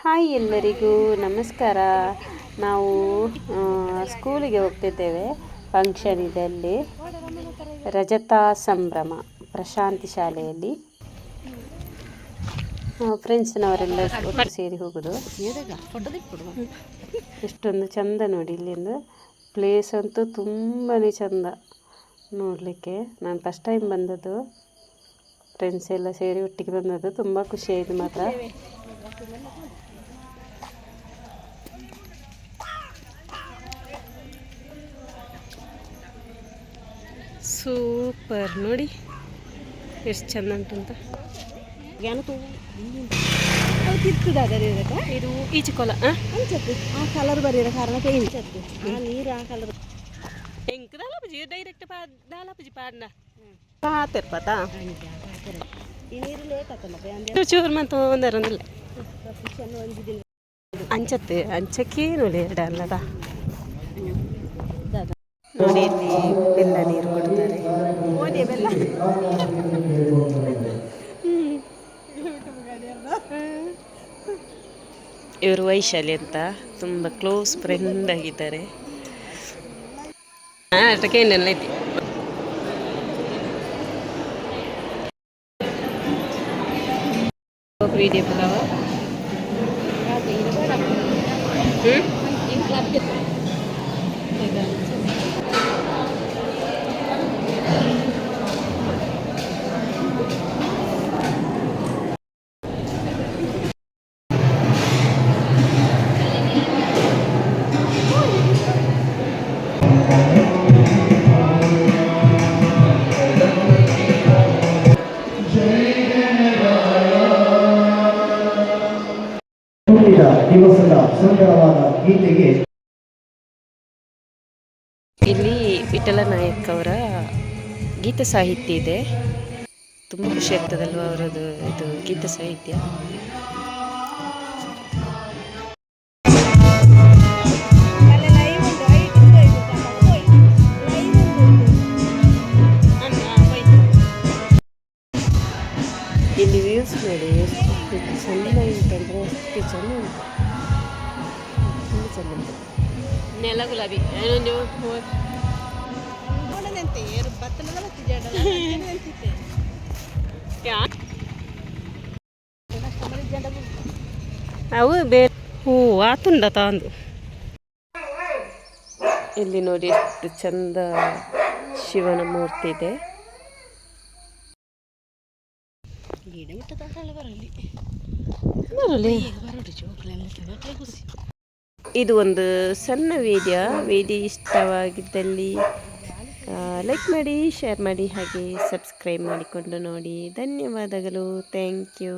Hi ಎಲ್ಲರಿಗೂ ನಮಸ್ಕಾರ. ನಾವು ಸ್ಕೂಲಿಗೆ ಹೋಗ್ತಿದ್ದೇವೆ. ಫಂಕ್ಷನ್ ಇದೆ ಅಲ್ಲಿ, ರಜತಾ ಸಂಭ್ರಮ ಪ್ರಶಾಂತಿ ಶಾಲೆಯಲ್ಲಿ. ಫ್ರೆಂಡ್ಸ್ನವರೆಲ್ಲ ಒಟ್ಟು ಸೇರಿ ಹೋಗೋದು. ಎಷ್ಟೊಂದು ಚಂದ ನೋಡಿ, ಇಲ್ಲಿಂದ ಪ್ಲೇಸ್ ಅಂತೂ ತುಂಬಾ ಚಂದ ನೋಡಲಿಕ್ಕೆ. ನಾನು ಫಸ್ಟ್ ಟೈಮ್ ಬಂದದ್ದು, ಫ್ರೆಂಡ್ಸ್ ಎಲ್ಲ ಸೇರಿ ಒಟ್ಟಿಗೆ ಬಂದದ್ದು. ತುಂಬ ಖುಷಿ ಆಯಿತು ಮಾತ್ರ. ಸೂಪರ್ ನೋಡಿ ಎಷ್ಟು ಚಂದ ಉಂಟಂತ. ಇದು ಈಚುಕೊಲ ಕಲರ್ ಬರೀರ ಕಾರಣ ಪೇಂಟ್ ನೀರು ಆ ಕಲರ್ ಎಂಕ್ ದಾಲಪಜಿ ಡೈರೆಕ್ಟ್ ದಾಲಪಜಿ ಪಾಡ್ನ ಪಾತಿರ್ಪತಾ ಈ ನೀರು ಲೇಟ್ ಆಗ್ತಲ್ಲ ಚೂರು ಮಂತ ಒಂದರಂದಿಲ್ಲ ಅಂಚತ್ತೆ ಅಂಚಕ್ಕೇನು ಲೇಟ್ ಅಲ್ಲದ ನೋಡಿ. ಇಲ್ಲಿ ಬೆಲ್ಲ ನೀರು ಕೊಡ್ತಾರೆ. ಇವರು ವೈಶಾಲಿ ಅಂತ ತುಂಬ ಕ್ಲೋಸ್ ಫ್ರೆಂಡ್ ಆಗಿದ್ದಾರೆ. ಅಷ್ಟಕ್ಕೇನೆಲ್ಲ ಐತಿ. ವಿಡಿಯೋ ಪುಲಾವ ದಿವಸದ ಸುಂದರವಾದ ಗೀತೆಗೆ ಇಲ್ಲಿ ವಿಠಲ ನಾಯಕ್ ಅವರ ಗೀತ ಸಾಹಿತ್ಯ ಇದೆ. ತುಂಬ ಖುಷಿ ಆಗ್ತದಲ್ವ ಅವರದ್ದು ಇದು ಗೀತ ಸಾಹಿತ್ಯ. ಇಲ್ಲಿ ವ್ಯೂಸ್ ನೋಡಿ ಎಷ್ಟು ಚೆಂದ ಉಂಟಂದರೆ ಎಷ್ಟು ಚೆಂದ ಉಂಟು. ತುಂಬ ಚೆಂದ ಉಂಟು. ನೆಲ ಗುಲಾಬಿ ಅವು ಬೇರೆ ಹೂ ಆತುಂಡ ತಾಂದು. ಇಲ್ಲಿ ನೋಡಿ ಎಷ್ಟು ಚಂದ ಶಿವನ ಮೂರ್ತಿ ಇದೆ. ಇದು ಒಂದು ಸಣ್ಣ ವಿಡಿಯೋ ಇಷ್ಟವಾಗಿದ್ದಲ್ಲಿ ಲೈಕ್ ಮಾಡಿ, ಶೇರ್ ಮಾಡಿ, ಹಾಗೆ ಸಬ್ಸ್ಕ್ರೈಬ್ ಮಾಡಿಕೊಂಡು ನೋಡಿ. ಧನ್ಯವಾದಗಳು. Thank you.